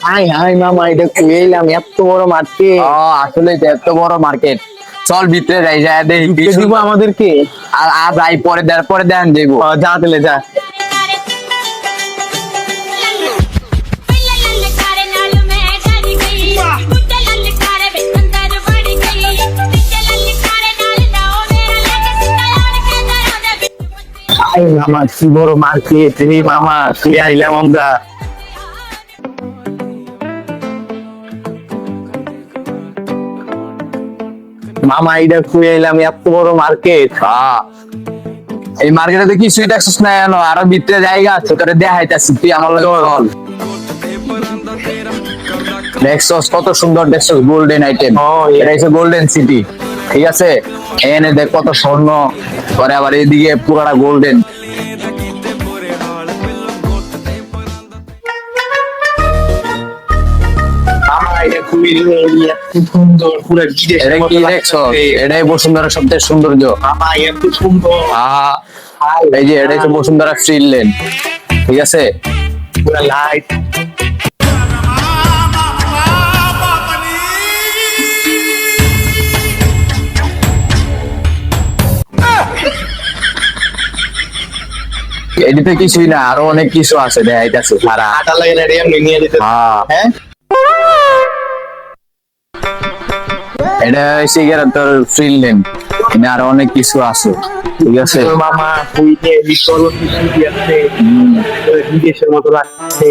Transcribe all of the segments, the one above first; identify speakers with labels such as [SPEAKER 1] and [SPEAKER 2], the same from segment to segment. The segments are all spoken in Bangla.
[SPEAKER 1] হাই হাই মামা, এটা খুঁজেইলাম এত বড় মার্কেট।
[SPEAKER 2] আসলে এটা এত বড় মার্কেট। চল ভিতরে যাই, যা দেখি
[SPEAKER 1] দিব আমাদেরকে।
[SPEAKER 2] আর যাই পরে দেন যাইবো।
[SPEAKER 1] যা তাহলে যা। মামা কি বড় মার্কেট রে মামা, তুই আইলাম আমরা। মামা এটা খুঁজে এলাম এত বড় মার্কেট।
[SPEAKER 2] এই মার্কেটে তো কিছুই দেখছিস না, এনো আরো ভিতরে জায়গা আছে, তোরে দেখাইতাছি, তুই আমার লগে চল। দেখছস কত সুন্দর, দেখছস গোল্ডেন আইটেম। এটা হচ্ছে গোল্ডেন সিটি, ঠিক আছে। এনে দেখ কত স্বর্ণ, পরে আবার এদিকে পুরাটা গোল্ডেন।
[SPEAKER 1] সুন্দর পুরো
[SPEAKER 2] এটা কি দেখছস? এটাই বসুন্ধরা সবচেয়ে সৌন্দর্য।
[SPEAKER 1] মামা এত সুন্দর,
[SPEAKER 2] এই যে এটা হচ্ছে বসুন্ধরা স্ট্রিট লেন, ঠিক আছে।
[SPEAKER 1] পুরো লাইট।
[SPEAKER 2] এদিকে কিছুই না, আরো অনেক কিছু আছে দেখাইতাছে সারা।
[SPEAKER 1] আটা লাগে না রে, আমি নিয়ে দিতে। হ্যাঁ
[SPEAKER 2] এটা হচ্ছে গিয়ে তোর স্ট্রিট লেন, এখানে আরো অনেক কিছু আছে, ঠিক আছে।
[SPEAKER 1] মামা ওই যে বিশাল সিটি আছে, বিদেশের মতো লাগছে।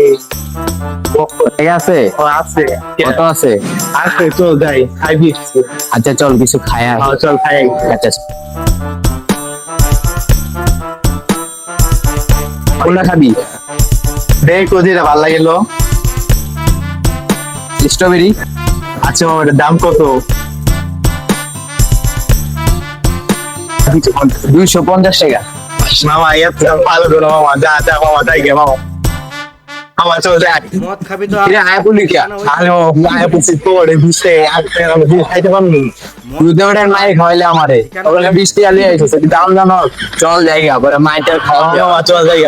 [SPEAKER 2] ঠিক আছে,
[SPEAKER 1] আছে
[SPEAKER 2] কত আছে?
[SPEAKER 1] আছে, চল যাই খাই দিচ্ছি।
[SPEAKER 2] আচ্ছা চল কিছু খাই আয়।
[SPEAKER 1] চল খাই।
[SPEAKER 2] আচ্ছা কোনটা খাবি?
[SPEAKER 1] দেখ কোজিটা ভালো লাগিল।
[SPEAKER 2] স্ট্রবেরি।
[SPEAKER 1] আচ্ছা মামা, এটার দাম কত?
[SPEAKER 2] 250 টাকা।
[SPEAKER 1] মামা এত ভালো তো না মামা, যা যা মামা, তাই গে মামা। মামা চল যাই।
[SPEAKER 3] মদ খাবি তো
[SPEAKER 2] এটা আয় বলি কি?
[SPEAKER 1] আরে মামা পুষি তোরে বুঝতে আর আমি খাইতে পারবো।
[SPEAKER 2] দুধে ওটার মাই খাওয়াইলে আমারে, ওগুলো 20 টাকা লিয়ে আইছে, দাম জানো। চল জায়গা পরে মাইটার খাওয়া।
[SPEAKER 1] মামা চল যাই।